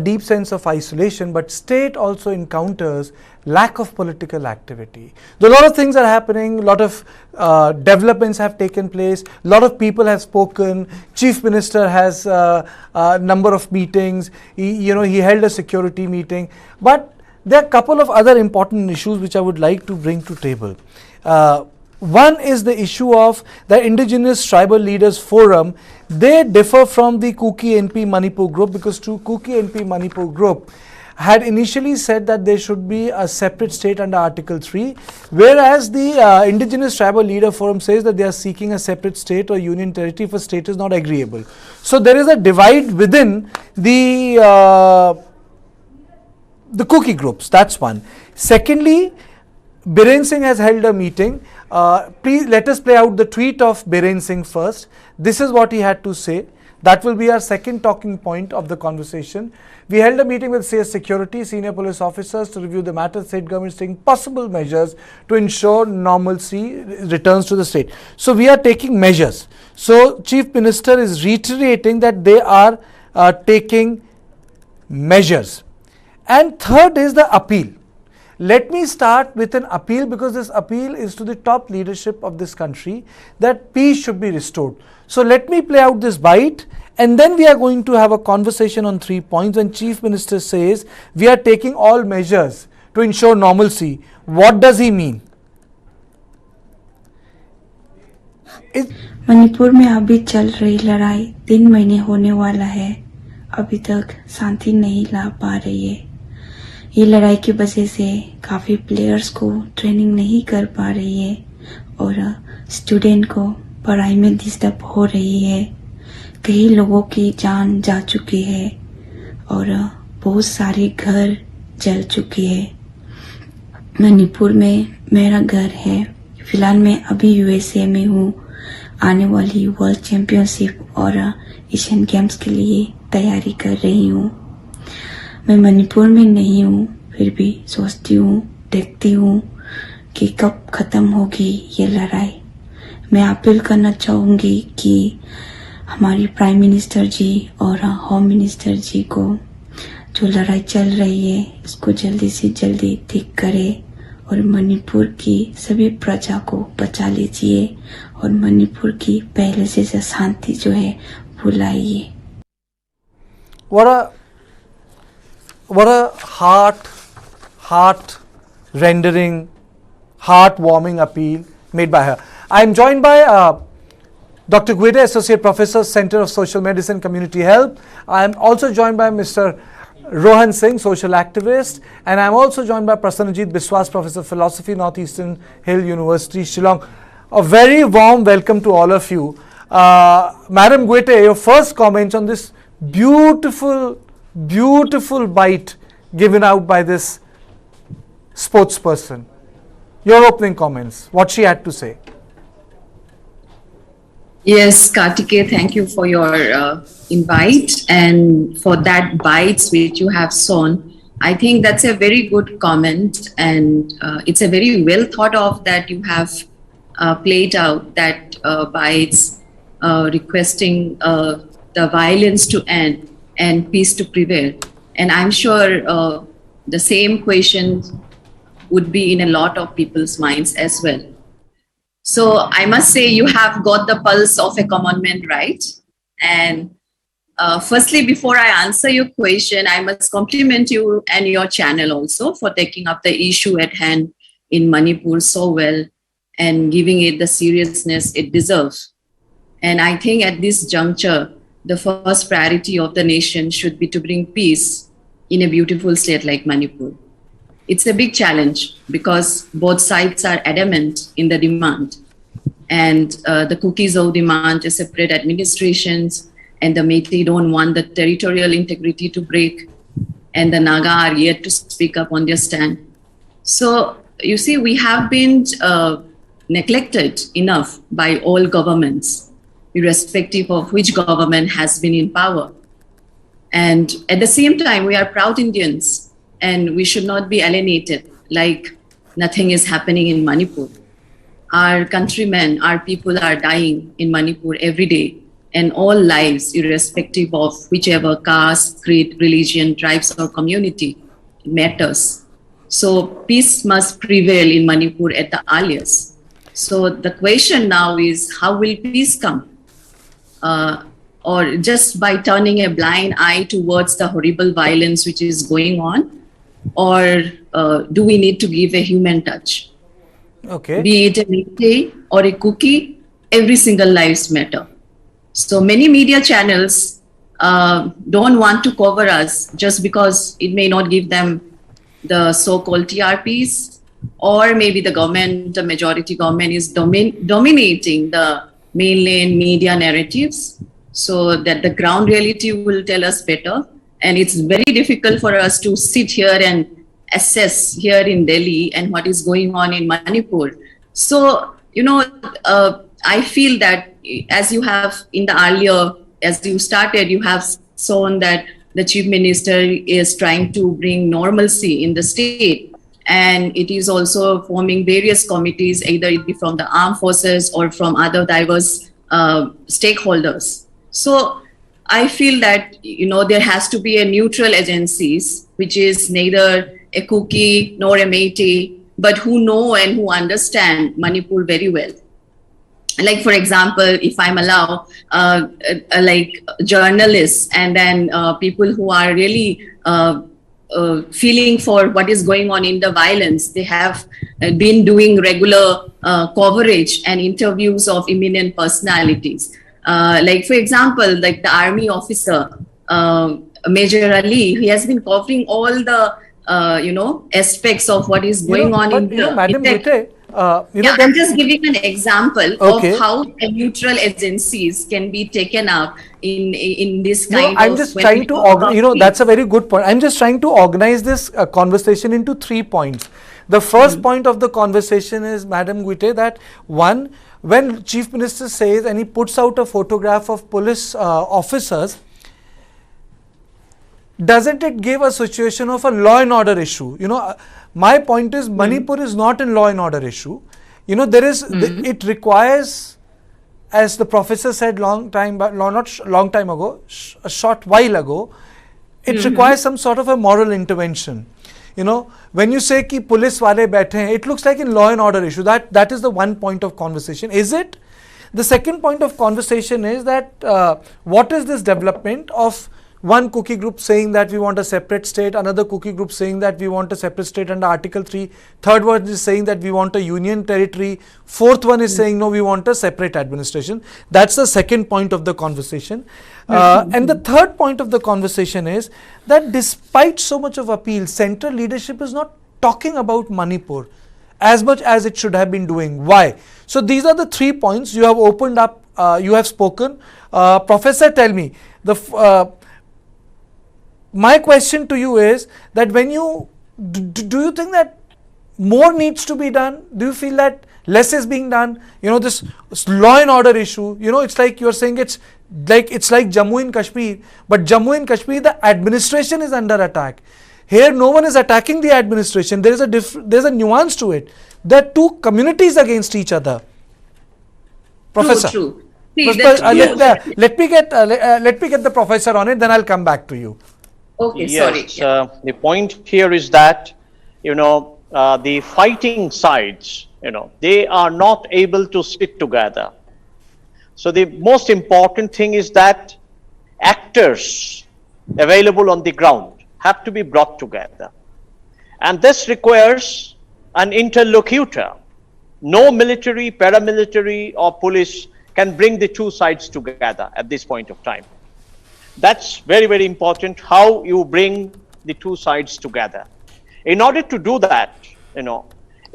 deep sense of isolation, but state also encounters lack of political activity. Though a lot of things are happening, a lot of developments have taken place, a lot of people have spoken, Chief Minister has a number of meetings, he held a security meeting, but there are a couple of other important issues which I would like to bring to table. One is the issue of the Indigenous Tribal Leaders Forum. They differ from the Kuki NP Manipur group, because Kuki NP Manipur group had initially said that there should be a separate state under Article 3, whereas the Indigenous Tribal Leader Forum says that they are seeking a separate state or union territory if a state is not agreeable. So there is a divide within the Kuki groups. That's one. Secondly, Biren Singh has held a meeting. Please let us play out the tweet of Biren Singh first. This is what he had to say. That will be our second talking point of the conversation. We held a meeting with CS Security, senior police officers to review the matter. State government is taking possible measures to ensure normalcy returns to the state. So we are taking measures. So Chief Minister is reiterating that they are taking measures. And third is the appeal. Let me start with an appeal, because this appeal is to the top leadership of this country that peace should be restored. So let me play out this bite, and then we are going to have a conversation on 3 points. When Chief Minister says we are taking all measures to ensure normalcy, what does he mean? Manipur में अभी चल रही लड़ाई 3 महीने होने वाला है, अभी तक शांति नहीं ला पा रही है। ये लड़ाई की वजह से काफी प्लेयर्स को ट्रेनिंग नहीं कर पा रही है और स्टूडेंट को पढ़ाई में डिस्टर्ब हो रही है। कई लोगों की जान जा चुकी है और बहुत सारे घर जल चुके हैं। मणिपुर में मेरा घर है। फिलहाल मैं अभी यूएसए में हूँ। आने वाली वर्ल्ड चैंपियनशिप और एशियन गेम्स के लिए तैयारी कर रही हूँ। मैं मणिपुर में नहीं हूँ, फिर भी सोचती हूँ, देखती हूँ कि कब खत्म होगी ये लड़ाई। मैं अपील करना चाहूँगी कि हमारी प्राइम मिनिस्टर जी और होम मिनिस्टर जी को जो लड़ाई चल रही है इसको जल्दी से जल्दी ठीक करे और मणिपुर की सभी प्रजा को बचा लीजिए और मणिपुर की पहले से शांति जो है वो लाइए। What a heart-rendering, heart-warming appeal made by her. I am joined by Dr. Guide, Associate Professor, Center of Social Medicine, Community Health. I am also joined by Mr. Rohan Singh, social activist, and I am also joined by Prasanajit Biswas, Professor of Philosophy, Northeastern Hill University, Shillong. A very warm welcome to all of you. Madam Guide, your first comments on this beautiful bite given out by this sportsperson. Your opening comments, what she had to say. Yes, Kartike, thank you for your invite and for that bites which you have sown. I think that's a very good comment, and it's a very well thought of that you have played out that bites requesting the violence to end and peace to prevail. And I'm sure the same question would be in a lot of people's minds as well. So I must say you have got the pulse of a common man right. And firstly, before I answer your question, I must compliment you and your channel also for taking up the issue at hand in Manipur so well and giving it the seriousness it deserves. And I think at this juncture, the first priority of the nation should be to bring peace in a beautiful state like Manipur. It's a big challenge because both sides are adamant in the demand. And the Kukis all demand a separate administrations, and the Meitei don't want the territorial integrity to break, and the Naga are yet to speak up on their stand. So you see, we have been neglected enough by all governments, irrespective of which government has been in power. And at the same time, we are proud Indians, and we should not be alienated like nothing is happening in Manipur. Our countrymen, our people are dying in Manipur every day, and all lives, irrespective of whichever caste, creed, religion, tribes, or community, matters. So peace must prevail in Manipur at the earliest. So the question now is, how will peace come? Or just by turning a blind eye towards the horrible violence which is going on? Or do we need to give a human touch? Okay. Be it a meitei or a Kuki, every single lives matter. So many media channels don't want to cover us just because it may not give them the so-called TRPs, or maybe the government, the majority government is dominating the mainland media narratives, so that the ground reality will tell us better. And it's very difficult for us to sit here and assess here in Delhi and what is going on in Manipur. So, I feel that as you have in the earlier, as you started, you have shown that the chief minister is trying to bring normalcy in the state. And it is also forming various committees, either it be from the armed forces or from other diverse stakeholders. So I feel that, there has to be a neutral agencies, which is neither a Kuki nor a meitei, but who know and who understand Manipur very well. Like, for example, if I'm allowed, like journalists and then people who are really feeling for what is going on in the violence, they have been doing regular coverage and interviews of eminent personalities. Like, for example, like the army officer, Major Ali, he has been covering all the, aspects of what is going on in the... Madam Meitei, I'm just giving an example Okay. of how neutral agencies can be taken up in this kind of... I'm just trying to organize, that's a very good point. I'm just trying to organize this conversation into 3 points. The first point of the conversation is, Madam Meitei, that one, when Chief Minister says and he puts out a photograph of police officers, doesn't it give a situation of a law and order issue? My point is, Manipur is not a law and order issue. There is, it requires, as the professor said a short while ago, it requires some sort of a moral intervention. When you say ki police wale baithe hain, it looks like in law and order issue. That is the one point of conversation. Is it? The second point of conversation is that what is this development of one Kuki group saying that we want a separate state, another Kuki group saying that we want a separate state under Article 3, third one is saying that we want a union territory, fourth one is saying no, we want a separate administration. That's the second point of the conversation. And the third point of the conversation is that despite so much of appeal, central leadership is not talking about Manipur as much as it should have been doing. Why? So these are the 3 points you have opened up, you have spoken. Professor, tell me, my question to you is that when you, do you think that more needs to be done? Do you feel that less is being done? This law and order issue, it's like you're saying it's like Jammu and Kashmir, but Jammu and Kashmir, the administration is under attack. Here, no one is attacking the administration. There is there's a nuance to it. There are two communities against each other. Professor, True. let me get the professor on it, then I'll come back to you. Okay, Yes, sorry. the point here is that, the fighting sides, they are not able to sit together. So the most important thing is that actors available on the ground have to be brought together. And this requires an interlocutor. No military, paramilitary, or police can bring the two sides together at this point of time. That's very, very important, how you bring the two sides together. In order to do that,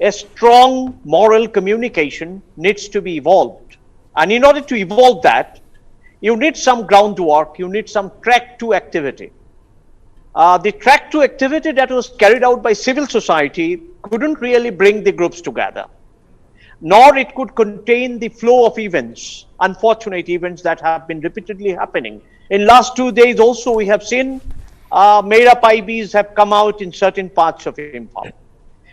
a strong moral communication needs to be evolved. And in order to evolve that, you need some groundwork, you need some track 2 activity. The track 2 activity that was carried out by civil society couldn't really bring the groups together, nor it could contain the flow of events, unfortunate events that have been repeatedly happening. In last 2 days also, we have seen Mera Paibis have come out in certain parts of Imphal.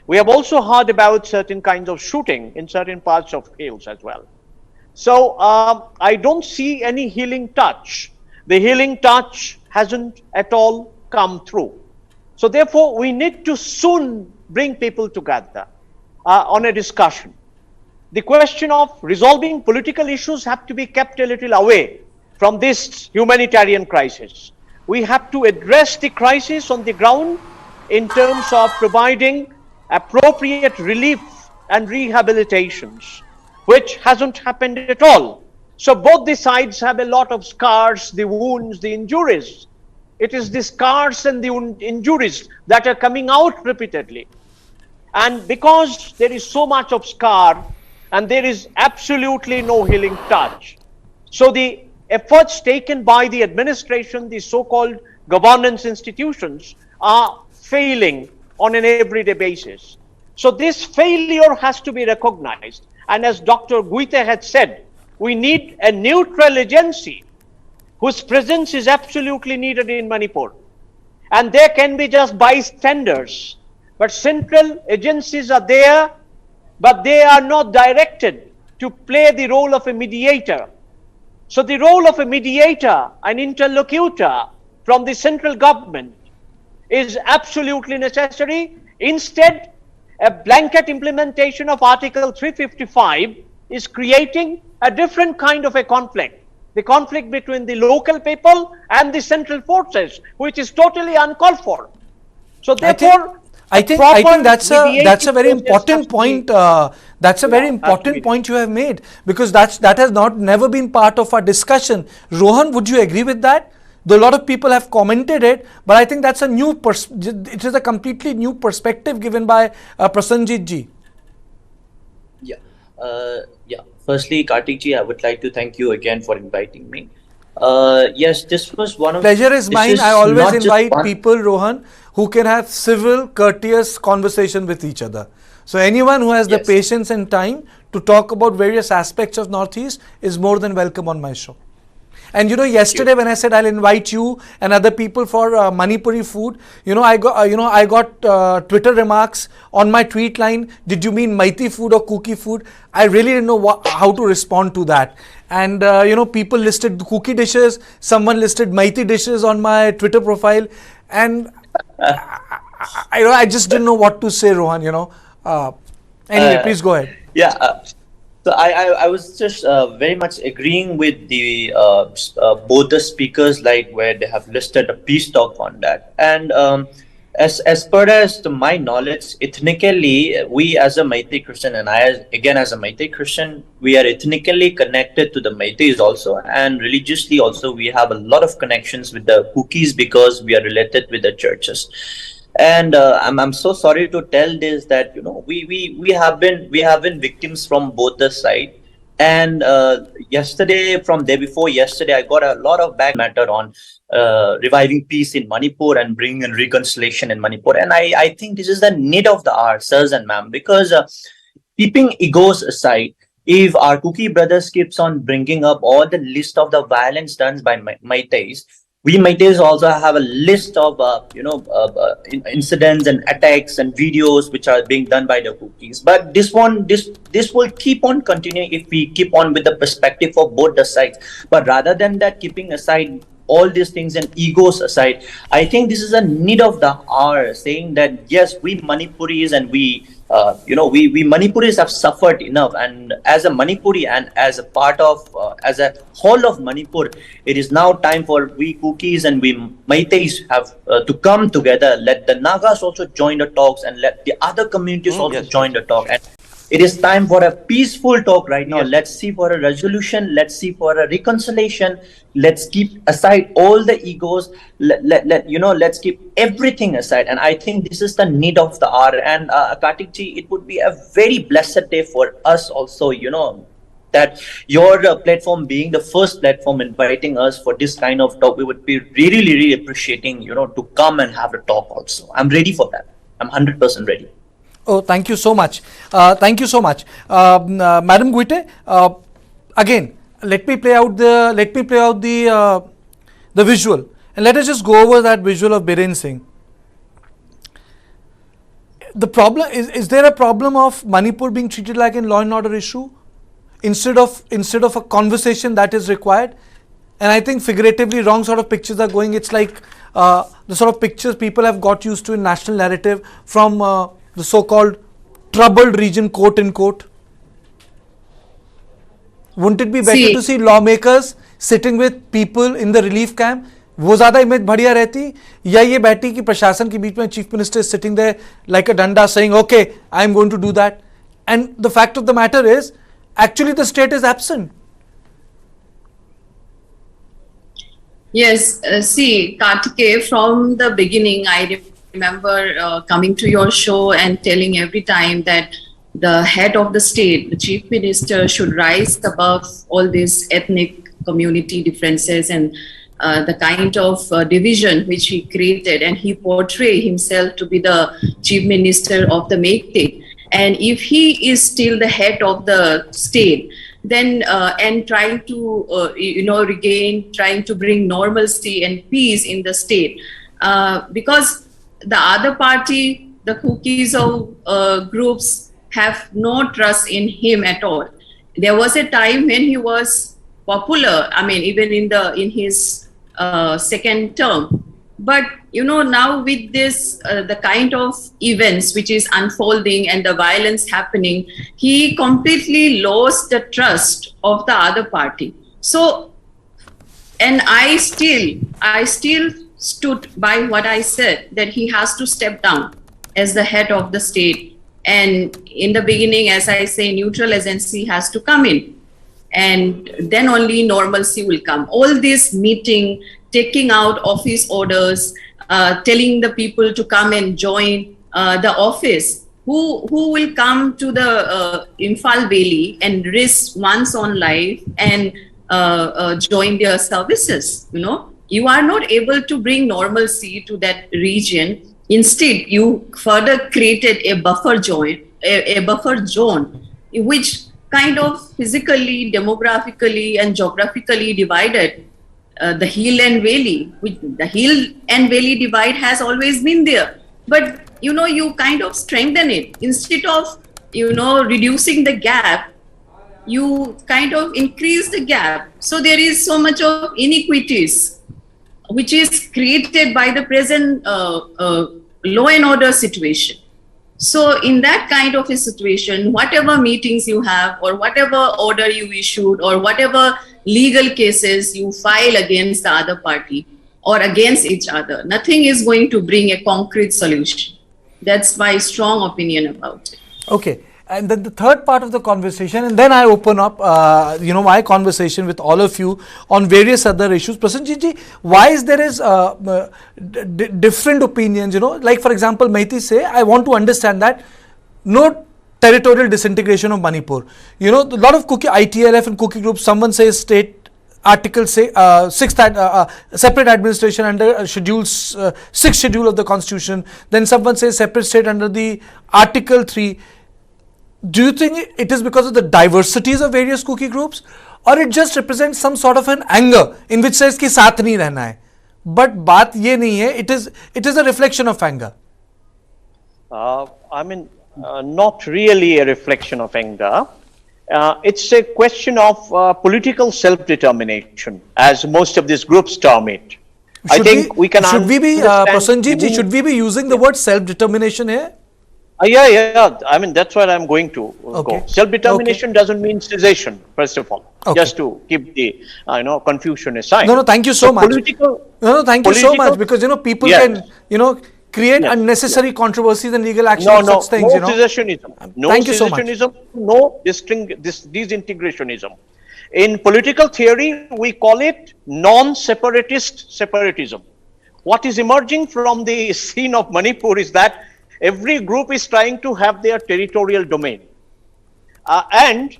We have also heard about certain kinds of shooting in certain parts of hills as well. So I don't see any healing touch. The healing touch hasn't at all come through. So therefore, we need to soon bring people together on a discussion. The question of resolving political issues have to be kept a little away from this humanitarian crisis. We have to address the crisis on the ground in terms of providing appropriate relief and rehabilitations, which hasn't happened at all. So both the sides have a lot of scars, the wounds, the injuries. It is the scars and the injuries that are coming out repeatedly. And because there is so much of scar and there is absolutely no healing touch, so the efforts taken by the administration, the so-called governance institutions, are failing on an everyday basis. So this failure has to be recognized. And as Dr. Guite had said, we need a neutral agency whose presence is absolutely needed in Manipur. And there can be just bystanders. But central agencies are there, but they are not directed to play the role of a mediator. So the role of a mediator, an interlocutor from the central government is absolutely necessary. Instead, a blanket implementation of Article 355 is creating a different kind of a conflict. The conflict between the local people and the central forces, which is totally uncalled for. So therefore, I think that's a very important point. That's a very important point you have made, because that has never been part of our discussion. Rohan, would you agree with that? Though a lot of people have commented it, but I think that's it is a completely new perspective given by Prasanjit ji. Yeah. Firstly, Kartik ji, I would like to thank you again for inviting me. Yes, this was one of... Pleasure is mine. I always invite people, Rohan, who can have civil, courteous conversation with each other. So anyone who has the patience and time to talk about various aspects of Northeast is more than welcome on my show. And yesterday when I said I'll invite you and other people for Manipuri food, I got Twitter remarks on my tweet line. Did you mean meitei food or Kuki food? I really didn't know how to respond to that. And people listed Kuki dishes, someone listed meitei dishes on my Twitter profile, and I just didn't know what to say, Rohan. Anyway, please go ahead. Yeah. So I was just very much agreeing with the both the speakers, like where they have listed a peace talk on that. And as per as to my knowledge, ethnically, we as a Meitei Christian, and I as a Meitei Christian, we are ethnically connected to the Meiteis also, and religiously also we have a lot of connections with the Kukis because we are related with the churches. And I'm so sorry to tell this, that we have been victims from both the side. And yesterday, from day before yesterday, I got a lot of back matter on reviving peace in Manipur and bringing in reconciliation in Manipur. And I think this is the need of the hour, sirs and ma'am, because keeping egos aside, if our Kuki brothers keeps on bringing up all the list of the violence done by Meiteis, we Meiteis also have a list of incidents and attacks and videos which are being done by the Kukis. But this will keep on continuing if we keep on with the perspective of both the sides. But rather than that, keeping aside all these things and egos aside, I think this is a need of the hour, saying that yes, we Manipuris and we Manipuris have suffered enough, and as a Manipuri and as a part of as a whole of Manipur, it is now time for we Kukis and we Meiteis have to come together. Let the Nagas also join the talks, and let the other communities also join the talk. And it is time for a peaceful talk right now. Let's see for a resolution. Let's see for a reconciliation. Let's keep aside all the egos. Let's keep everything aside. And I think this is the need of the hour. And Kartik ji, it would be a very blessed day for us also, that your platform being the first platform inviting us for this kind of talk, we would be really, really appreciating, to come and have a talk also. I'm ready for that. I'm 100% ready. Oh, thank you so much. Thank you so much, Madam Guite. Again, let me play out the visual, and let us just go over that visual of Biren Singh. The problem is there a problem of Manipur being treated like a law and order issue? instead of a conversation that is required. And I think figuratively wrong sort of pictures are going. It's like the sort of pictures people have got used to in national narrative from the so-called troubled region, quote unquote. Wouldn't it be better to see lawmakers sitting with people in the relief camp? वो ज़्यादा image बढ़िया रहती, या ये बैठी कि प्रशासन के बीच में chief minister sitting there like a danda saying okay I am going to do that, and the fact of the matter is actually the state is absent. Yes, see, Kartike, from the beginning, I remember coming to your show and telling every time that the head of the state, the chief minister, should rise above all these ethnic community differences and the kind of division which he created, and he portrayed himself to be the chief minister of the meitei. And if he is still the head of the state, then and trying to trying to bring normalcy and peace in the state, because the other party, the Kukis of groups, have no trust in him at all. There was a time when he was popular. I mean, even in his second term. But now with this, the kind of events which is unfolding and the violence happening, he completely lost the trust of the other party. So, and I still stood by what I said, that he has to step down as the head of the state. And in the beginning, as I say, neutral agency has to come in. And then only normalcy will come. All this meeting, taking out office orders, telling the people to come and join the office, who will come to the Imphal Valley and risk one's own life and join their services. You are not able to bring normalcy to that region. Instead, you further created a buffer zone, which kind of physically, demographically, and geographically divided the hill and valley. The hill and valley divide has always been there, but you kind of strengthen it. Instead of reducing the gap, you kind of increase the gap. So there is so much of inequities which is created by the present law and order situation. So in that kind of a situation, whatever meetings you have, or whatever order you issued, or whatever legal cases you file against the other party or against each other, nothing is going to bring a concrete solution. That's my strong opinion about it. Okay. And then the third part of the conversation, and then I open up, my conversation with all of you on various other issues. Prasenjit ji, why is there is different opinions? Like for example, Meitei say, I want to understand that no territorial disintegration of Manipur. A lot of Kuki, ITLF and Kuki groups, someone says state article say 6th separate administration under schedule 6th schedule of the constitution. Then someone says separate state under the article 3. Do you think it is because of the diversities of various Kuki groups, or it just represents some sort of an anger in which says कि साथ नहीं रहना है? But बात ये नहीं है. It is a reflection of anger. I mean, not really a reflection of anger. It's a question of political self-determination, as most of these groups term it. I think we can. Should we be, Prasenjit ji, should we be using the word self-determination here? Yeah. I mean, that's what I'm going to go. Self-determination doesn't mean cessation, first of all. Just to keep the confusion aside. No, thank you so much. Thank you so much, because people can create unnecessary controversies and legal action on such things. No secessionism. No secessionism. No disintegrationism. In political theory, we call it non-separatist separatism. What is emerging from the scene of Manipur is that every group is trying to have their territorial domain. And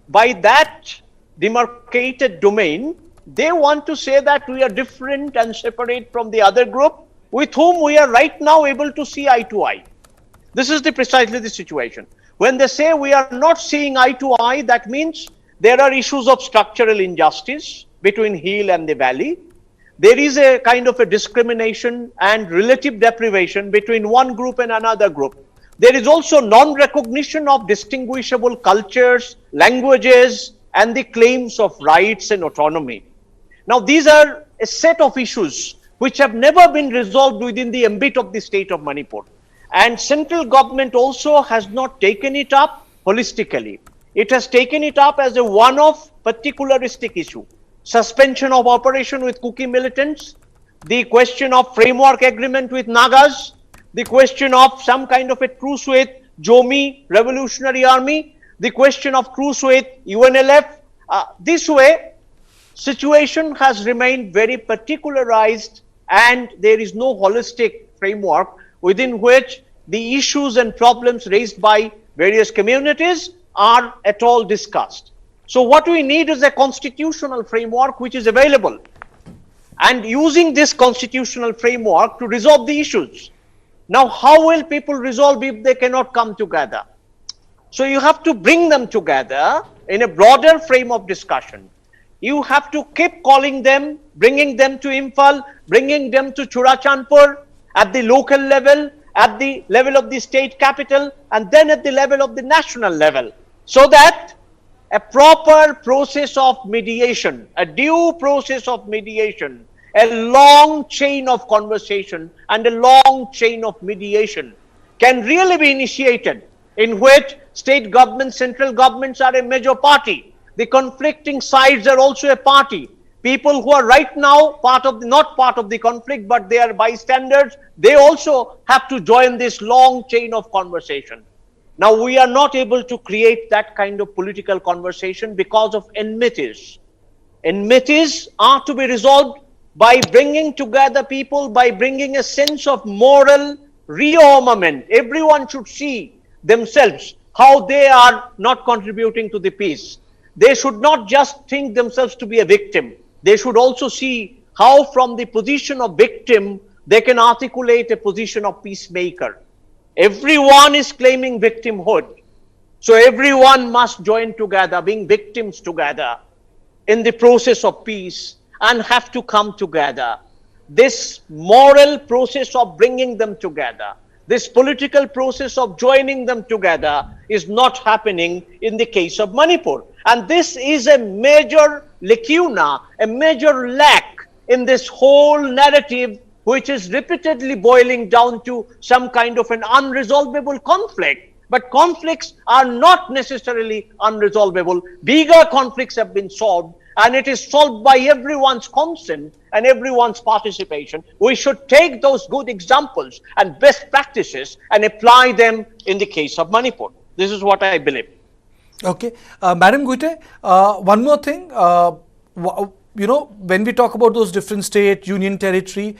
by that demarcated domain, they want to say that we are different and separate from the other group with whom we are right now able to see eye to eye. This is precisely the situation. When they say we are not seeing eye to eye, that means there are issues of structural injustice between hill and the valley. There is a kind of a discrimination and relative deprivation between one group and another group. There is also non-recognition of distinguishable cultures, languages, and the claims of rights and autonomy. Now, these are a set of issues which have never been resolved within the ambit of the state of Manipur. And central government also has not taken it up holistically. It has taken it up as a one-off particularistic issue. Suspension of operation with Kuki militants, the question of framework agreement with Nagas, the question of some kind of a truce with Jomi Revolutionary Army, the question of truce with UNLF. This way, situation has remained very particularized, and there is no holistic framework within which the issues and problems raised by various communities are at all discussed. So what we need is a constitutional framework which is available, and using this constitutional framework to resolve the issues. Now, how will people resolve if they cannot come together? So you have to bring them together in a broader frame of discussion. You have to keep calling them, bringing them to Imphal, bringing them to Churachandpur, at the local level, at the level of the state capital, and then at the level of the national level, so that a proper process of mediation, a due process of mediation, a long chain of conversation and a long chain of mediation can really be initiated, in which state governments, central governments are a major party. The conflicting sides are also a party. People who are right now not part of the conflict, but they are bystanders, they also have to join this long chain of conversation. Now, we are not able to create that kind of political conversation because of enmities. Enmities are to be resolved by bringing together people, by bringing a sense of moral rearmament. Everyone should see themselves how they are not contributing to the peace. They should not just think themselves to be a victim. They should also see how from the position of victim, they can articulate a position of peacemaker. Everyone is claiming victimhood. So everyone must join together, being victims together in the process of peace, and have to come together. This moral process of bringing them together, this political process of joining them together is not happening in the case of Manipur. And this is a major lacuna, a major lack in this whole narrative, which is repeatedly boiling down to some kind of an unresolvable conflict. But conflicts are not necessarily unresolvable. Bigger conflicts have been solved, and it is solved by everyone's consent and everyone's participation. We should take those good examples and best practices and apply them in the case of Manipur. This is what I believe. Okay. Madam Guite, one more thing. When we talk about those different state, union territory,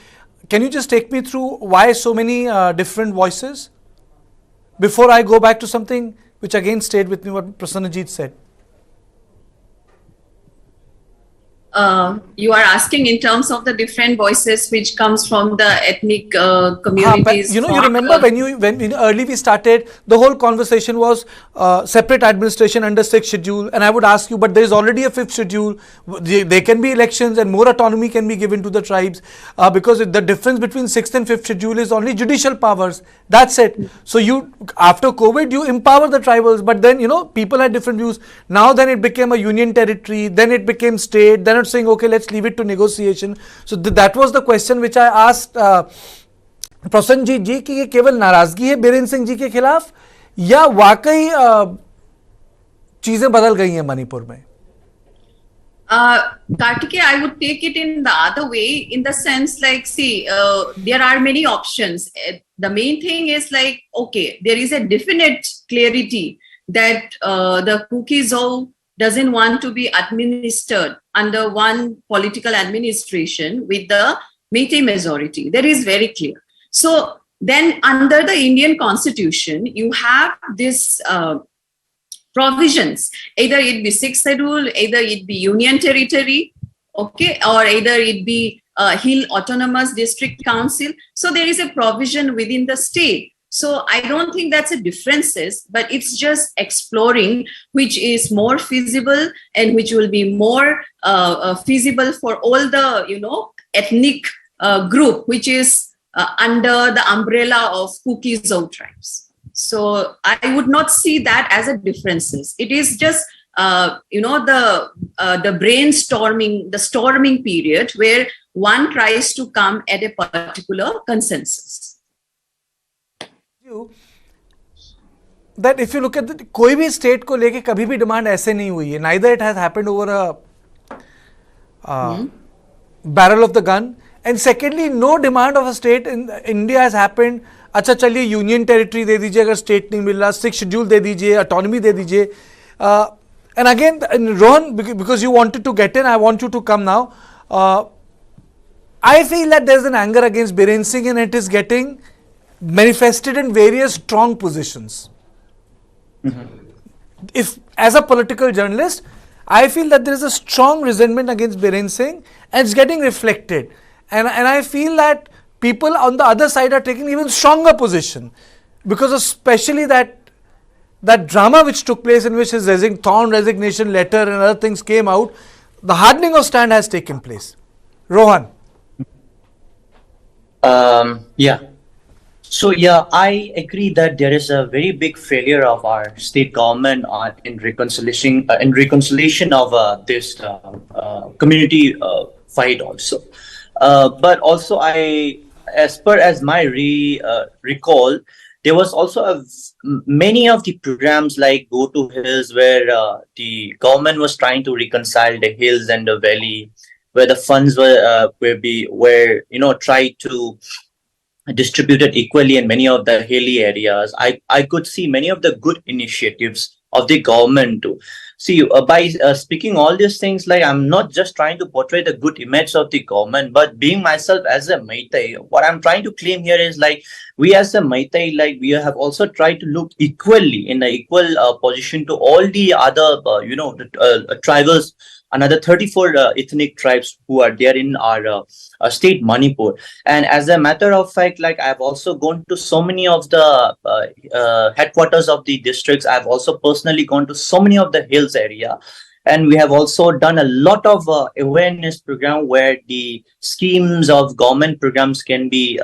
can you just take me through why so many different voices? Before I go back to something which again stayed with me, what Prasannajit said. You are asking in terms of the different voices which comes from the ethnic communities. You remember when early we started, the whole conversation was separate administration under 6th schedule, and I would ask you, but there is already a 5th schedule. There can be elections and more autonomy can be given to the tribes, because the difference between 6th and 5th schedule is only judicial powers. That's it. So after COVID, you empower the tribals, but then people had different views. Now then it became a union territory, then it became state, then saying, okay, let's leave it to negotiation. So that was the question which I asked Prasanjit ji कि ये केवल नाराजगी है बीरेन सिंह जी के खिलाफ या वाकई चीजें बदल गई हैं मणिपुर में? Kartike, I would take it in the other way, in the sense like, see, there are many options. The main thing is like, okay, there is a definite clarity that the Kuki zone doesn't want to be administered under one political administration with the meitei majority. That is very clear. So then under the Indian constitution, you have this provisions, either it be 6th schedule, either it be union territory, okay, or either it be Hill Autonomous District Council. So there is a provision within the state. So I don't think that's a differences, but it's just exploring which is more feasible and which will be more feasible for all the, ethnic group, which is under the umbrella of Kuki Zone tribes. So I would not see that as a differences. It is just the brainstorming, the storming period where one tries to come at a particular consensus. That if you look at the कोई भी state को लेके कभी भी demand ऐसे नहीं हुई है. Neither it has happened over a barrel of the gun. And secondly, no demand of a state in India has happened. अच्छा चलिए यूनियन टेरिटरी दे दीजिए अगर स्टेट नहीं मिल रहा, 6th शेड्यूल दे दीजिए, ऑटोनॉमी दे दीजिए. And again, Rohan, because you wanted to get in, I want you to come now. I feel that there is an anger against Biren Singh and it is getting manifested in various strong positions. If, as a political journalist, I feel that there is a strong resentment against Biren Singh and it's getting reflected. And I feel that people on the other side are taking even stronger position because especially that drama which took place in which his torn resignation letter and other things came out, the hardening of stand has taken place. Rohan. Yeah. So yeah, I agree that there is a very big failure of our state government in reconciliation of this community fight also. But also, as per as my recall, there was also many of the programs like Go to Hills where the government was trying to reconcile the hills and the valley, where the funds were tried to distributed equally in many of the hilly areas. I could see many of the good initiatives of the government too. See, by speaking all these things, like I'm not just trying to portray the good image of the government, but being myself as a meitei, what I'm trying to claim here is like we as a meitei, like we have also tried to look equally in an equal position to all the other, tribals, another 34 ethnic tribes who are there in our state Manipur. And as a matter of fact, like I've also gone to so many of the headquarters of the districts. I've also personally gone to so many of the hills area. And we have also done a lot of awareness program where the schemes of government programs can be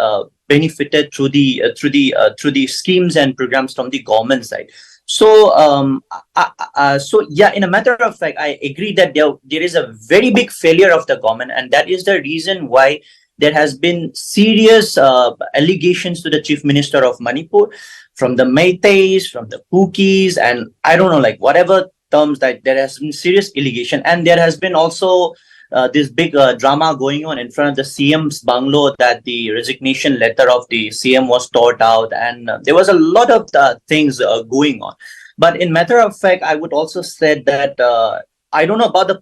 benefited through the schemes and programs from the government side. So, yeah, in a matter of fact, I agree that there is a very big failure of the government, and that is the reason why there has been serious allegations to the Chief Minister of Manipur from the Meiteis, from the Kukis, and I don't know, like whatever terms that there has been serious allegation, and there has been also this big drama going on in front of the CM's bungalow that the resignation letter of the CM was tore out, and there was a lot of things going on. But in matter of fact, I would also say that I don't know about the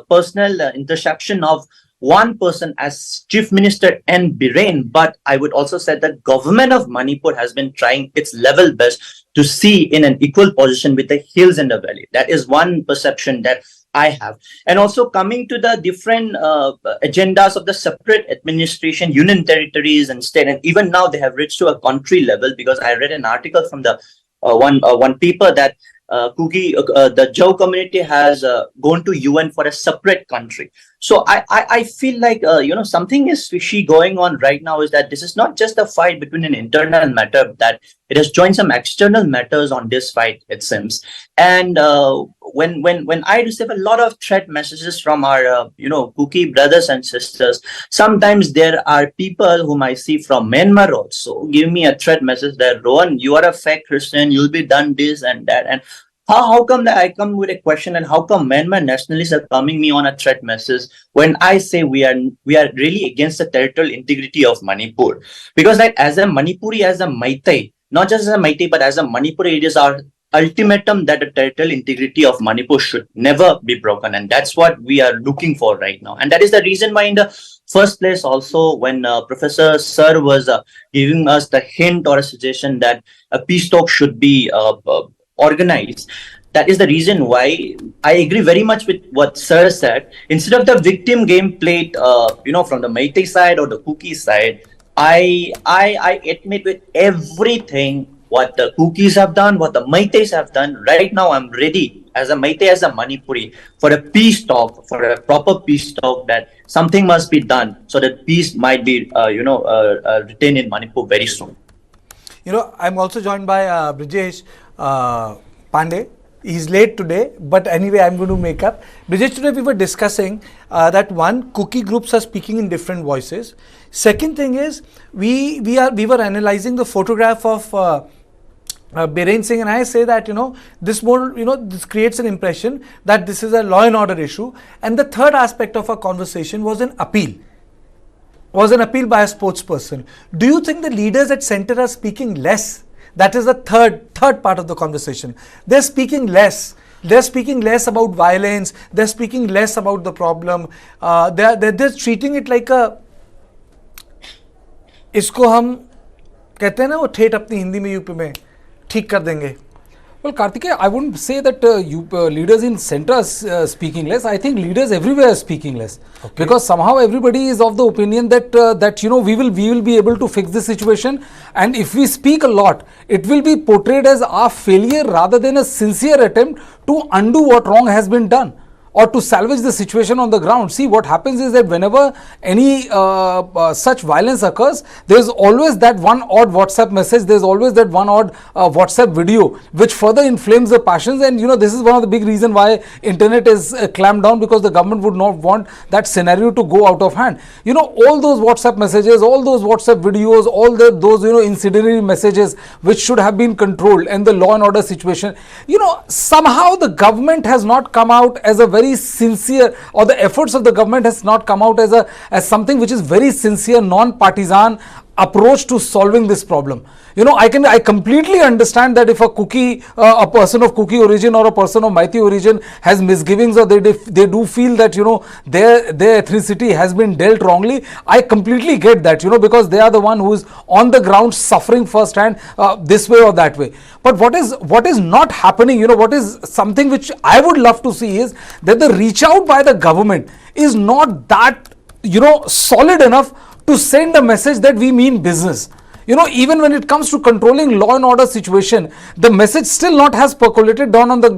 personal interception of one person as Chief Minister and Biren, but I would also say that government of Manipur has been trying its level best to see in an equal position with the hills and the valley. That is one perception that I have. And also coming to the different agendas of the separate administration, union territories and state, and even now they have reached to a country level, because I read an article from the one paper that Kuki, the Jau community has gone to UN for a separate country. So I feel like, something is fishy going on right now, is that this is not just a fight between an internal matter, that it has joined some external matters on this fight, it seems. And when I receive a lot of threat messages from our, Kuki brothers and sisters, sometimes there are people whom I see from Myanmar also give me a threat message that, Rohan, you are a fake Christian, you'll be done this and that. And how come that I come with a question, and how come Myanmar nationalists are coming me on a threat message when I say we are really against the territorial integrity of Manipur? Because like as a Manipuri, as a Meitei, not just as a Meitei, but as a Manipuri, it is our ultimatum that the territorial integrity of Manipur should never be broken. And that's what we are looking for right now. And that is the reason why in the first place also, when Professor Sir was giving us the hint or a suggestion that a peace talk should be organized, that is the reason why I agree very much with what Sir said. Instead of the victim game played, from the Meitei side or the Kuki side, I admit with everything what the Kukis have done, what the Meiteis have done. Right now, I'm ready as a Meitei, as a Manipuri, for a peace talk, for a proper peace talk, that something must be done so that peace might be, retained in Manipur very soon. I'm also joined by Brijesh Pandey. He's late today, but anyway, I'm going to make up. Brijesh, today we were discussing that one, Kuki groups are speaking in different voices. Second thing is, we were analyzing the photograph of Biren Singh, and I say that this creates an impression that this is a law and order issue. And the third aspect of our conversation was an appeal. Was an appeal by a spokesperson. Do you think the leaders at center are speaking less? That is the third part of the conversation. They're speaking less. They're speaking less about violence. They're speaking less about the problem. They're just treating it like a. इसको हम कहते हैं ना वो ठेठ अपनी हिंदी में UP में ठीक कर देंगे. Well, Kartikeya, I wouldn't say that leaders in center are speaking less. I think leaders everywhere are speaking less, because somehow everybody is of the opinion that we will be able to fix the situation, and if we speak a lot, it will be portrayed as our failure rather than a sincere attempt to undo what wrong has been done, or to salvage the situation on the ground. See, what happens is that whenever any such violence occurs, there is always that one odd WhatsApp message, there is always that one odd WhatsApp video which further inflames the passions, and this is one of the big reasons why internet is clamped down, because the government would not want that scenario to go out of hand. All those WhatsApp messages, all those WhatsApp videos, all those incendiary messages which should have been controlled, and the law and order situation, somehow the government has not come out as a very sincere, or the efforts of the government has not come out as something which is very sincere, non-partisan approach to solving this problem. I completely understand that if a person of Kuki origin or a person of Meitei origin has misgivings, or they do feel that their ethnicity has been dealt wrongly, I completely get that, because they are the one who is on the ground suffering firsthand, this way or that way. But what is not happening, what is something which I would love to see, is that the reach out by the government is not that solid enough to send a message that we mean business. Even when it comes to controlling law and order situation, the message still not has percolated down on the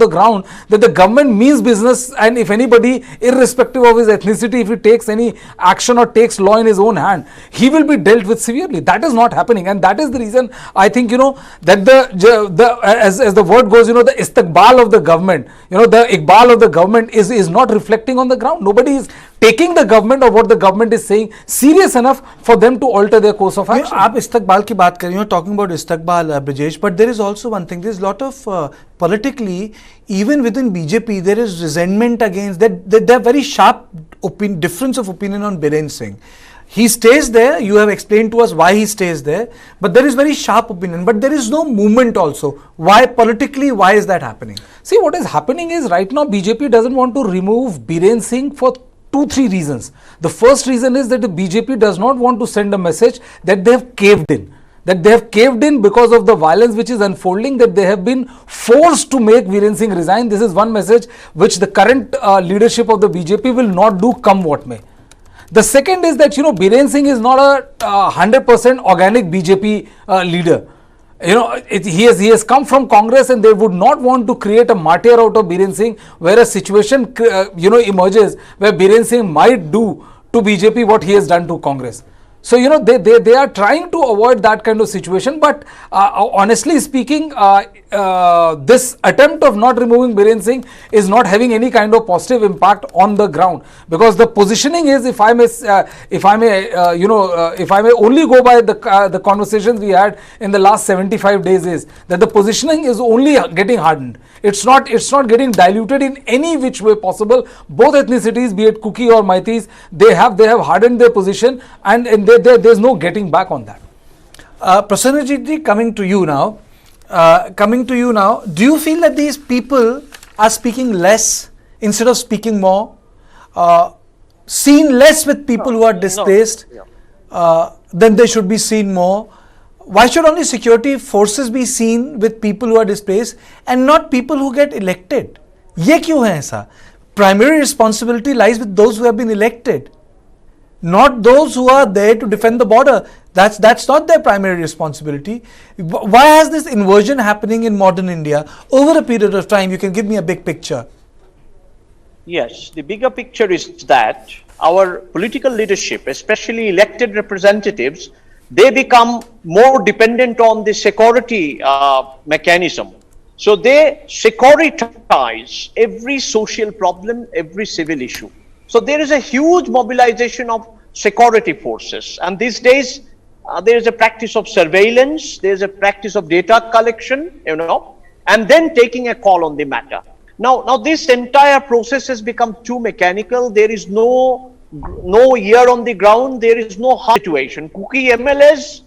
ground that the government means business, and if anybody, irrespective of his ethnicity, if he takes any action or takes law in his own hand, he will be dealt with severely. That is not happening, and that is the reason I think that as the word goes, the istiqbal of the government, the iqbal of the government is not reflecting on the ground. Nobody is taking the government or what the government is saying serious enough for them to alter their course of action. आप इस्तकबाल की बात कर रहे हो, talking about इस्तकबाल, Brijesh, but there is also one thing. There is a lot of politically, even within BJP, there is resentment against that. There are very sharp difference of opinion on Biren Singh. He stays there. You have explained to us why he stays there, but there is very sharp opinion. But there is no movement also. Why politically? Why is that happening? See, what is happening is right now BJP doesn't want to remove Biren Singh for 2-3 reasons. The first reason is that the BJP does not want to send a message that they have caved in. That they have caved in because of the violence which is unfolding, that they have been forced to make Biren Singh resign. This is one message which the current leadership of the BJP will not do, come what may. The second is that Biren Singh is not a 100% organic BJP leader. He has come from Congress, and they would not want to create a martyr out of Biren Singh, where a situation emerges where Biren Singh might do to BJP what he has done to Congress. So they are trying to avoid that kind of situation, but honestly speaking, this attempt of not removing Biren Singh is not having any kind of positive impact on the ground, because the positioning is, if I may only go by the conversations we had in the last 75 days, is that the positioning is only getting hardened. It's not getting diluted in any which way possible. Both ethnicities, be it Kuki or Meiteis, they have hardened their position, and there's no getting back on that. Prasanajit ji, coming to you now, do you feel that these people are speaking less instead of speaking more, seen less with people who are displaced, then they should be seen more? Why should only security forces be seen with people who are displaced and not people who get elected? ये क्यों है ऐसा? Primary responsibility lies with those who have been elected, not those who are there to defend the border. That's not their primary responsibility. Why has this inversion happening in modern India over a period of time? You can give me a big picture. Yes, the bigger picture is that our political leadership, especially elected representatives, they become more dependent on the security mechanism. So they securitize every social problem, every civil issue. So there is a huge mobilization of security forces. And these days, there is a practice of surveillance, there is a practice of data collection, and then taking a call on the matter. Now this entire process has become too mechanical. There is no ear on the ground. There is no hard situation. Kuki MLAs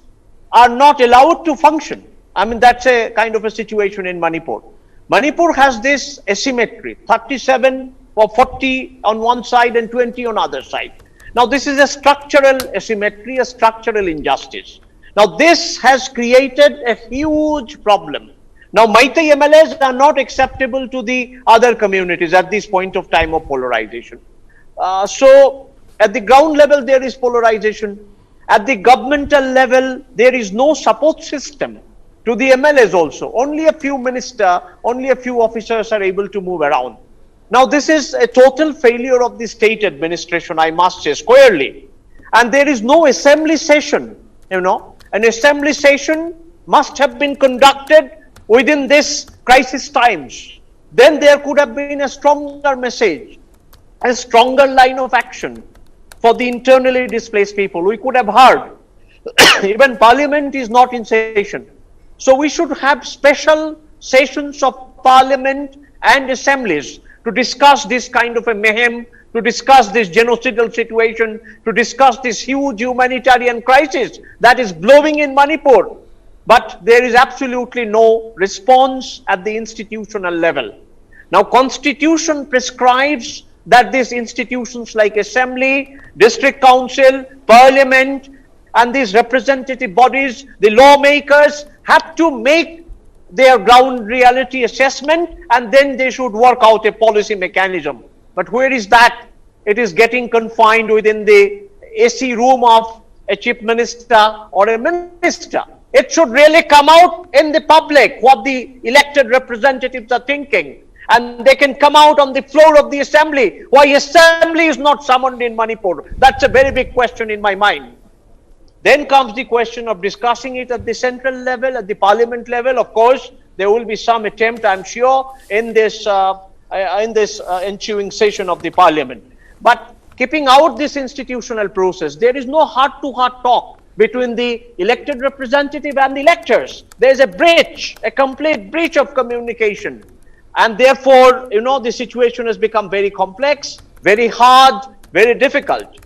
are not allowed to function. I mean, that's a kind of a situation in Manipur. Manipur has this asymmetry, 37 or 40 on one side and 20 on other side. Now, this is a structural asymmetry, a structural injustice. Now, this has created a huge problem. Now, meitei MLAs are not acceptable to the other communities at this point of time of polarization. So, at the ground level, there is polarization. At the governmental level, there is no support system to the MLAs also. Only a few ministers, only a few officers are able to move around. Now, this is a total failure of the state administration, I must say squarely. And there is no assembly session, An assembly session must have been conducted within this crisis times. Then there could have been a stronger message, a stronger line of action for the internally displaced people. We could have heard, even parliament is not in session. So we should have special sessions of parliament and assemblies to discuss this kind of a mayhem, to discuss this genocidal situation, to discuss this huge humanitarian crisis that is blowing in Manipur. But there is absolutely no response at the institutional level. Now, Constitution prescribes that these institutions like Assembly, District Council, Parliament, and these representative bodies, the lawmakers, have to make their ground reality assessment, and then they should work out a policy mechanism. But where is that? It is getting confined within the AC room of a chief minister or a minister. It should really come out in the public what the elected representatives are thinking. And they can come out on the floor of the assembly. Why assembly is not summoned in Manipur? That's a very big question in my mind. Then comes the question of discussing it at the central level, at the parliament level. Of course, there will be some attempt, I'm sure, in this ensuing session of the parliament. But keeping out this institutional process, there is no heart-to-heart talk between the elected representative and the electors. There is a breach, a complete breach of communication. And therefore, the situation has become very complex, very hard, very difficult.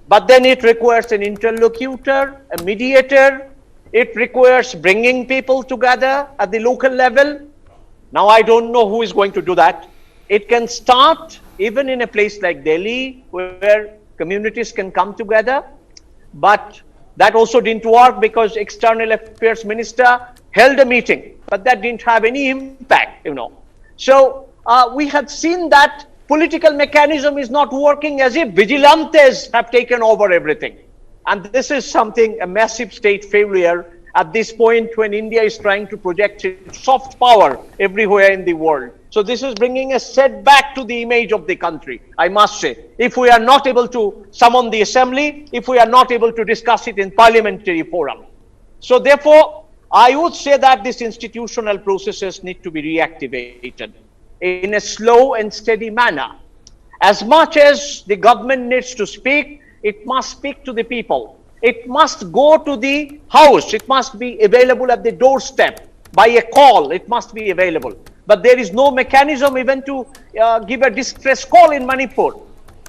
But then it requires an interlocutor, a mediator. It requires bringing people together at the local level. Now, I don't know who is going to do that. It can start even in a place like Delhi, where communities can come together. But that also didn't work because External Affairs Minister held a meeting, but that didn't have any impact, So we have seen that political mechanism is not working, as if vigilantes have taken over everything. And this is something, a massive state failure at this point when India is trying to project its soft power everywhere in the world. So this is bringing a setback to the image of the country, I must say. If we are not able to summon the assembly, if we are not able to discuss it in parliamentary forum. So therefore, I would say that these institutional processes need to be reactivated in a slow and steady manner. As much as the government needs to speak, it must speak to the people. It must go to the house. It must be available at the doorstep. By a call, it must be available. But there is no mechanism even to give a distress call in Manipur.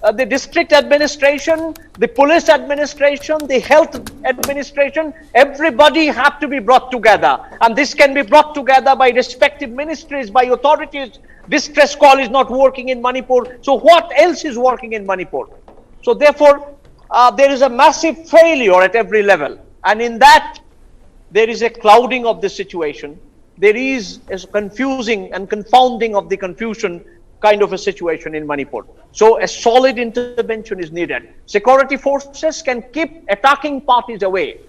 The district administration, the police administration, the health administration, everybody have to be brought together. And this can be brought together by respective ministries, by authorities. Distress call is not working in Manipur. So what else is working in Manipur? So therefore, there is a massive failure at every level. And in that, there is a clouding of the situation. There is a confusing and confounding of the confusion kind of a situation in Manipur. So a solid intervention is needed. Security forces can keep attacking parties away,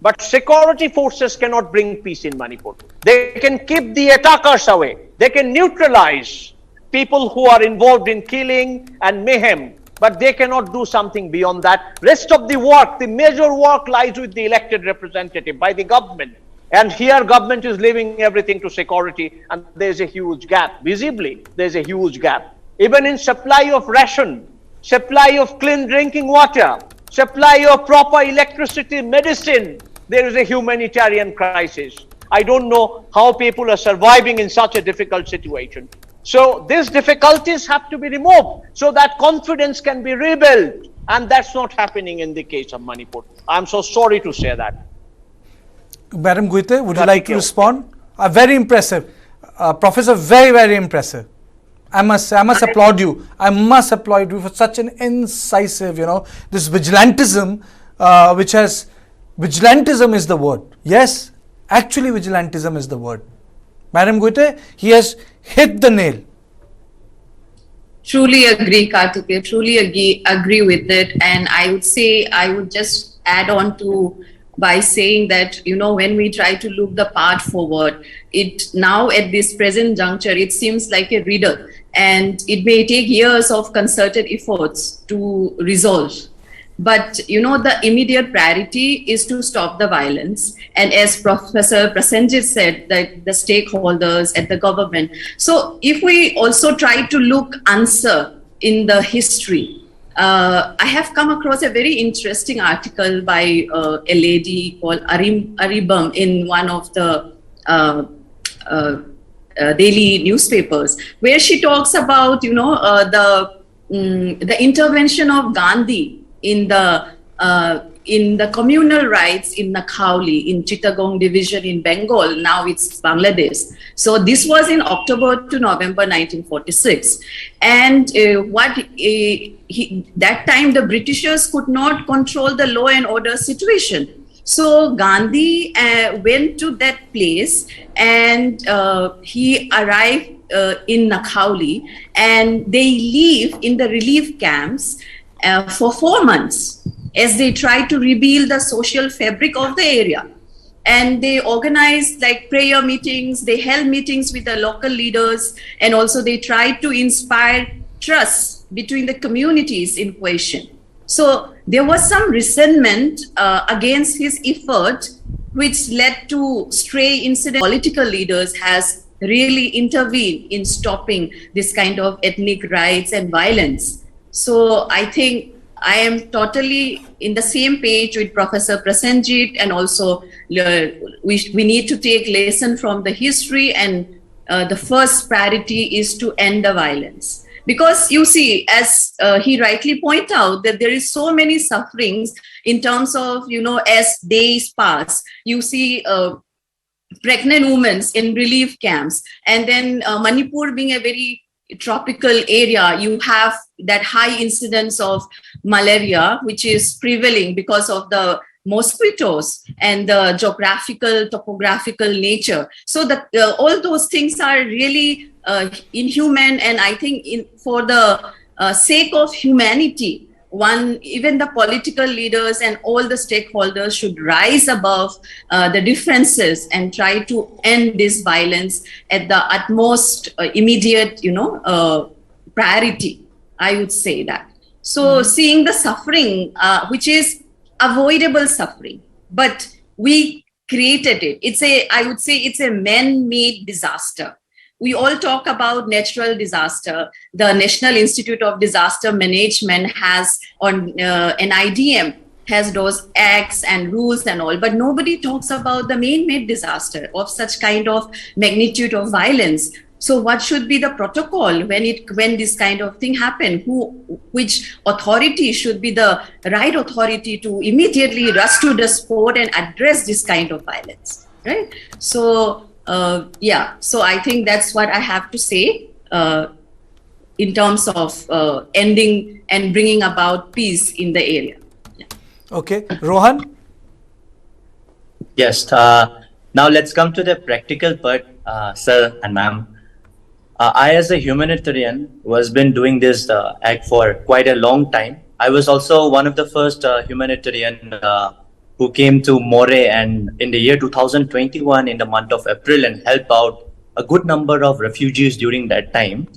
but security forces cannot bring peace in Manipur. They can keep the attackers away. They can neutralize people who are involved in killing and mayhem, but they cannot do something beyond that. Rest of the work, the major work lies with the elected representative by the government. And here government is leaving everything to security, and there's a huge gap. Visibly, there's a huge gap. Even in supply of ration, supply of clean drinking water, supply of proper electricity, medicine, there is a humanitarian crisis. I don't know how people are surviving in such a difficult situation. So these difficulties have to be removed so that confidence can be rebuilt. And that's not happening in the case of Manipur. I'm so sorry to say that. Madam Guite, would you like to respond? Very impressive. Professor, very, very impressive. I must applaud you. I must applaud you for such an incisive, this vigilantism, vigilantism is the word. Yes, actually vigilantism is the word. Madam Guite, he has hit the nail. Truly agree, Karthikeya, truly agree with it. And I would just add on to by saying that, when we try to look the path forward, it now at this present juncture, it seems like a riddle, and it may take years of concerted efforts to resolve. But, the immediate priority is to stop the violence. And as Professor Prasenjit said, that the stakeholders at the government. So if we also try to answer in the history, I have come across a very interesting article by a lady called Aribam in one of the daily newspapers, where she talks about, the intervention of Gandhi in the communal rights in Nakhauli, in Chittagong division in Bengal. Now it's Bangladesh. So this was in October to November 1946. And that time the Britishers could not control the law and order situation. So Gandhi went to that place, and he arrived in Nakhauli, and they live in the relief camps for 4 months as they try to rebuild the social fabric of the area. And they organized prayer meetings, they held meetings with the local leaders, and also they tried to inspire trust between the communities in question. So there was some resentment against his effort, which led to stray incidents. Political leaders has really intervened in stopping this kind of ethnic riots and violence. So I think I am totally in the same page with Professor Prasenjit, and also we need to take lesson from the history, and the first priority is to end the violence. Because you see, as he rightly pointed out, that there is so many sufferings in terms of, as days pass, you see pregnant women in relief camps, and then Manipur being a very tropical area, you have that high incidence of malaria, which is prevailing because of the mosquitoes and the geographical, topographical nature. So that all those things are really inhuman, and I think for the sake of humanity, even the political leaders and all the stakeholders should rise above the differences and try to end this violence at the utmost immediate, priority. I would say that. So seeing the suffering, which is avoidable suffering, but we created it. I would say it's a man-made disaster. We all talk about natural disaster. The National Institute of Disaster Management has on NIDM has those acts and rules and all, but nobody talks about the man-made disaster of such kind of magnitude of violence. So what should be the protocol when this kind of thing happen? Which authority should be the right authority to immediately rush to the spot and address this kind of violence, right? So so I think that's what I have to say in terms of ending and bringing about peace in the area. Yeah. Okay, Rohan? Yes, now let's come to the practical part, sir and ma'am. I, as a humanitarian, was been doing this act for quite a long time. I was also one of the first humanitarian who came to More and in the year 2021 in the month of April and helped out a good number of refugees during that time.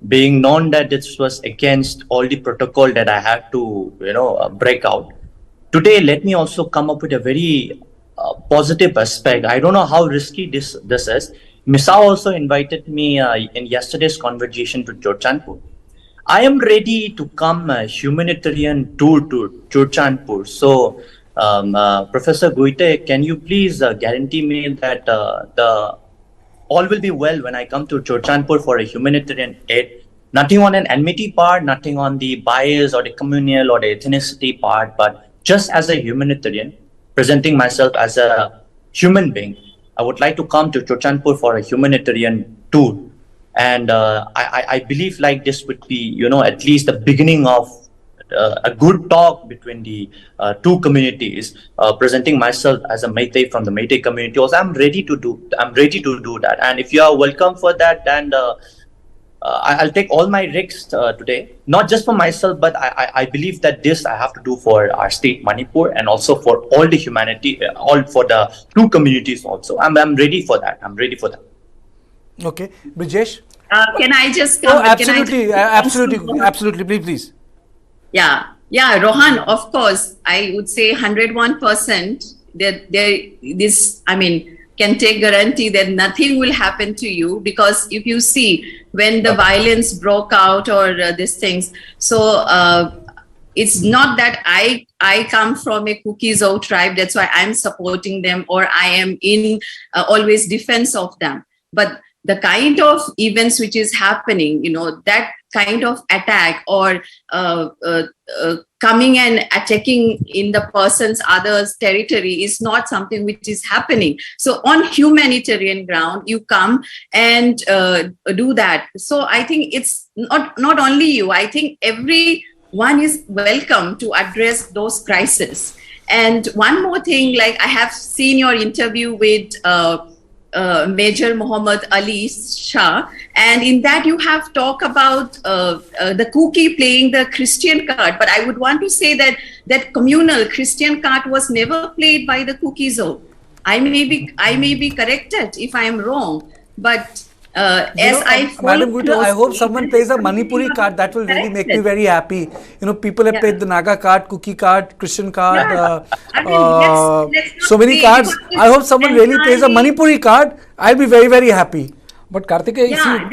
being known that this was against all the protocol that I had to, break out. Today, let me also come up with a very positive aspect. I don't know how risky this is. Misa also invited me in yesterday's conversation to Churchandpur. I am ready to come a humanitarian tour to Churchandpur. So, Professor Guite, can you please guarantee me that the all will be well when I come to Churchandpur for a humanitarian aid? Nothing on an enmity part, nothing on the bias or the communal or the ethnicity part, but just as a humanitarian, presenting myself as a human being. I would like to come to Churchandpur for a humanitarian tour. And I believe like this would be, at least the beginning of a good talk between the two communities. Presenting myself as a Meitei from the Meitei community, also I'm ready to do that. And if you are welcome for that, then I'll take all my risks today, not just for myself, but I believe that this I have to do for our state Manipur and also for all the humanity, all for the two communities also. I'm ready for that. I'm ready for that. Okay, Brijesh. Can I just come? Oh, absolutely. Please. Yeah, Rohan, of course, I would say 101% that this, can take guarantee that nothing will happen to you, because if you see when the violence broke out or these things, so it's not that I come from a Kuki tribe, that's why I'm supporting them or I am in always defense of them. But the kind of events which is happening, that kind of attack or coming and attacking in the person's other's territory is not something which is happening. So on humanitarian ground, you come and do that. So I think it's not only you, I think everyone is welcome to address those crises. And one more thing, like I have seen your interview with Major Muhammad Ali Shah, and in that you have talked about the Kuki playing the Christian card, but I would want to say that communal Christian card was never played by the Kuki zone. I may be corrected if I am wrong, but Madam Guta, I hope someone plays a Manipuri card. That will really make me very happy. People have played the Naga card, Kuki card, Christian card, so many cards. I hope someone really plays a Manipuri card. I'll be very, very happy. But Karthikeya,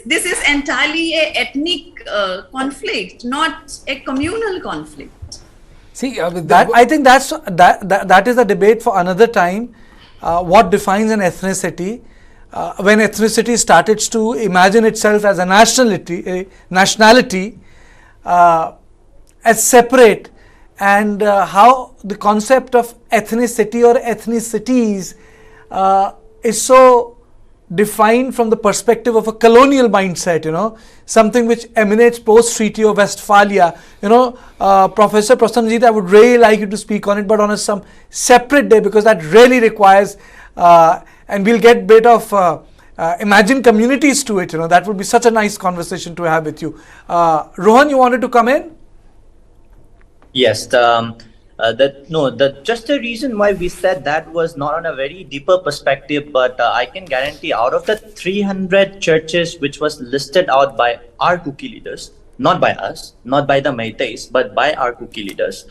this is entirely a ethnic conflict, not a communal conflict. See, I think that is a debate for another time. What defines an ethnicity? When ethnicity started to imagine itself as a nationality as separate, and how the concept of ethnicity or ethnicities is so defined from the perspective of a colonial mindset, something which emanates post-Treaty of Westphalia. Professor Prasanjit, I would really like you to speak on it, but on some separate day, because that really requires and we'll get bit of imagined communities to it. That would be such a nice conversation to have with you. Rohan, you wanted to come in? Yes. Just the reason why we said that was not on a very deeper perspective, but I can guarantee out of the 300 churches which was listed out by our Kuki leaders, not by us, not by the Meiteis, but by our Kuki leaders,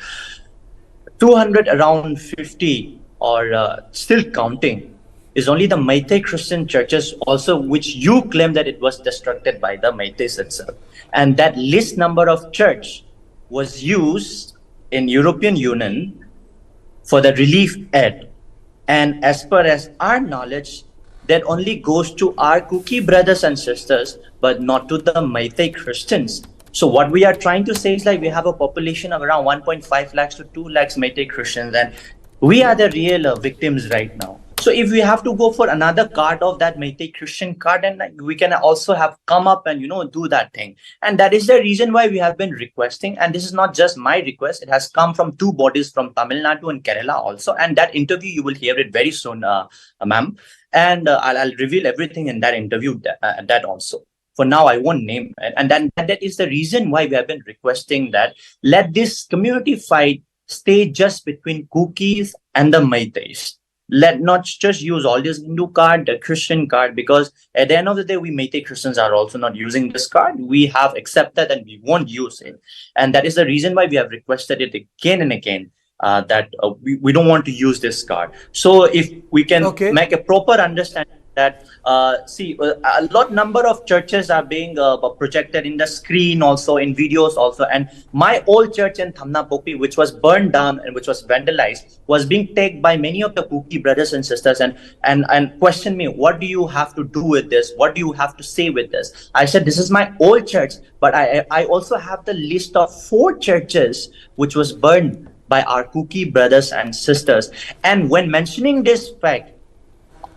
200 around 50 or still counting is only the Meitei Christian churches also, which you claim that it was destructed by the Meiteis itself. And that list number of church was used in European Union for the relief aid. And as per as our knowledge, that only goes to our Kuki brothers and sisters, but not to the Meitei Christians. So what we are trying to say is like we have a population of around 1.5 lakhs to 2 lakhs Meitei Christians, and we are the real victims right now. So if we have to go for another card of that Meitei Christian card, and we can also have come up and, do that thing. And that is the reason why we have been requesting. And this is not just my request. It has come from two bodies from Tamil Nadu and Kerala also. And that interview, you will hear it very soon, ma'am. And I'll reveal everything in that interview, that also. For now, I won't name it. And then that is the reason why we have been requesting that let this community fight stay just between Kukis and the Meiteis. let not just use all this Hindu card, the Christian card, because at the end of the day, we Meitei Christians are also not using this card. We have accepted and we won't use it. And that is the reason why we have requested it again and again. That we don't want to use this card. So if we can make a proper understanding that a lot number of churches are being projected in the screen, also in videos also, and my old church in Thamna Pokpi, which was burned down and which was vandalized, was being taken by many of the Kuki brothers and sisters and question me, what do you have to do with this, what do you have to say with this? I said, this is my old church, but I also have the list of 4 churches which was burned by our Kuki brothers and sisters. And when mentioning this fact,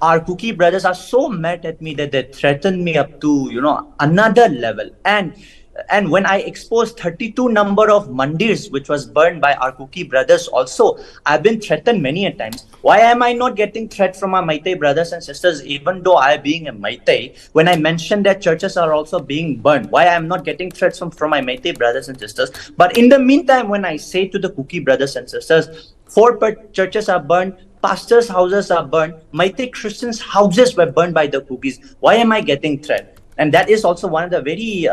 our Kuki brothers are so mad at me that they threaten me up to, another level. And when I exposed 32 number of mandirs which was burned by our Kuki brothers also, I've been threatened many a times. Why am I not getting threat from our Meitei brothers and sisters, even though I being a Meitei, when I mentioned that churches are also being burned? Why I'm not getting threats from my Meitei brothers and sisters? But in the meantime, when I say to the Kuki brothers and sisters, 4 churches are burned, pastors' houses are burned, Meitei Christians' houses were burned by the Kukis, why am I getting threat? And that is also one of the very,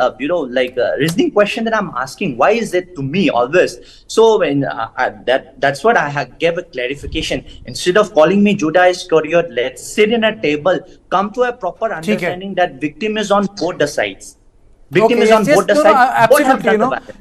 reasoning question that I'm asking. Why is it to me always? So when that's what I gave a clarification. Instead of calling me Judah Iscariot, let's sit in a table, come to a proper understanding that victim is on both the sides. Victim is on both the sides.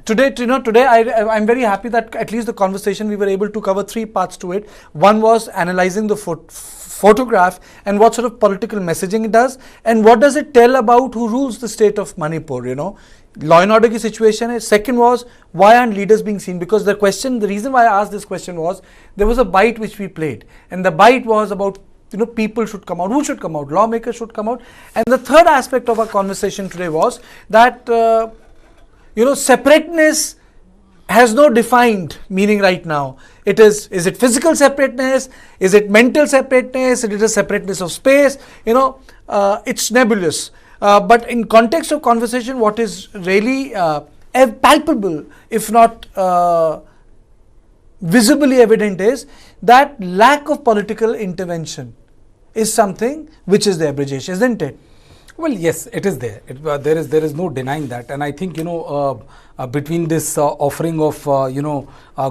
Absolutely. Today I'm very happy that at least the conversation we were able to cover 3 parts to it. One was analyzing the photograph and what sort of political messaging it does, and what does it tell about who rules the state of Manipur, law and order ki situation. Second was, why aren't leaders being seen? Because the reason why I asked this question was, there was a bite which we played, and the bite was about people should come out. Who should come out? Lawmakers should come out. And the third aspect of our conversation today was that separateness has no defined meaning right now. Is it physical separateness? Is it mental separateness? Is it a separateness of space? It's nebulous. But in context of conversation, what is really palpable, if not visibly evident, is that lack of political intervention is something which is the abrogation, isn't it? Well, yes, it is there. There is no denying that, and I think between this offering of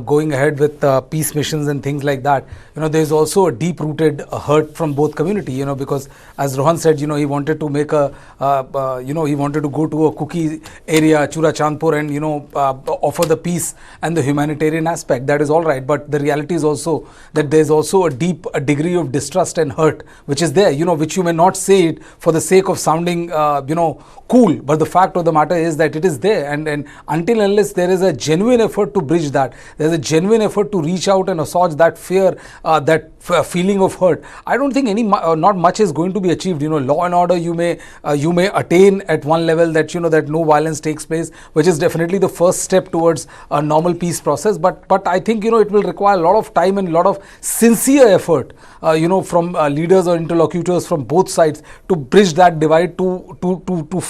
going ahead with peace missions and things like that, there is also a deep-rooted hurt from both community. Because as Rohan said, he wanted to make he wanted to go to a Kuki area, Chura Chandpur, and offer the peace and the humanitarian aspect. That is all right, but the reality is also that there is also a degree of distrust and hurt which is there. Which you may not say it for the sake of sounding cool, but the fact of the matter is that it is there, and until unless there is a genuine effort to bridge that, there is a genuine effort to reach out and assuage that fear, that feeling of hurt, I don't think not much is going to be achieved. Law and order you may attain at one level, that that no violence takes place, which is definitely the first step towards a normal peace process. But I think it will require a lot of time and a lot of sincere effort, from leaders or interlocutors from both sides to bridge that divide, to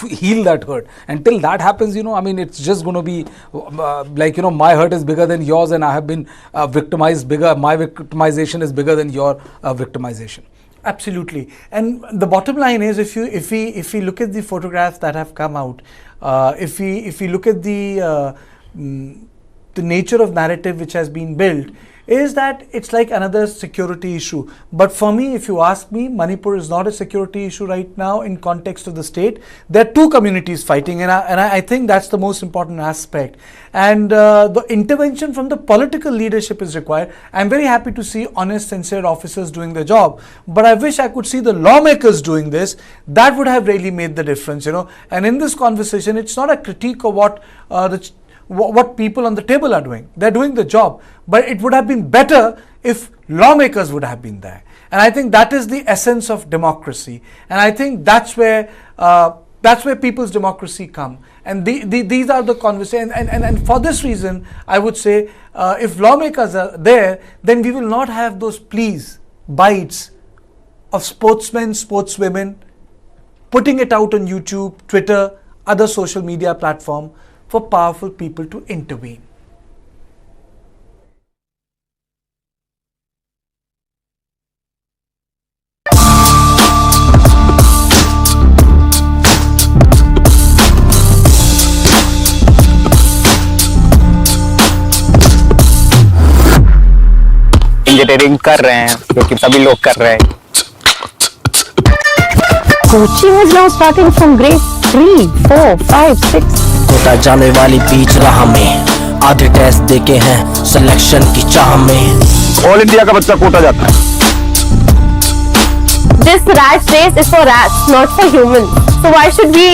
heal that hurt. Until that happens, it's just going to be my hurt is bigger than yours, and I have been victimized bigger. My victimization is bigger than your victimization. Absolutely. And the bottom line is, if we look at the photographs that have come out, if we look at the nature of narrative which has been built, is that it's like another security issue. But for me, if you ask me, Manipur is not a security issue right now in context of the state. There are 2 communities fighting, and I think that's the most important aspect. And the intervention from the political leadership is required. I'm very happy to see honest, sincere officers doing their job, but I wish I could see the lawmakers doing this. That would have really made the difference, And in this conversation, it's not a critique of what people on the table are doing. They're doing the job, but it would have been better if lawmakers would have been there. And I think that is the essence of democracy. And I think that's where people's democracy come. And these are the conversations. And for this reason, I would say, if lawmakers are there, then we will not have those pleas, bites of sportsmen, sportswomen, putting it out on YouTube, Twitter, other social media platform, for powerful people to intervene. Volunteering कर रहे हैं, क्योंकि सभी लोग कर रहे हैं। Coaching is now starting from grade 3, 4, 5, 6. Kota जाने वाली बीच राह में आधे टेस्ट देके हैं सिलेक्शन की चाह में। ऑल इंडिया का बच्चा कोटा जाता है। This rat race is for rats, not for humans. So why should we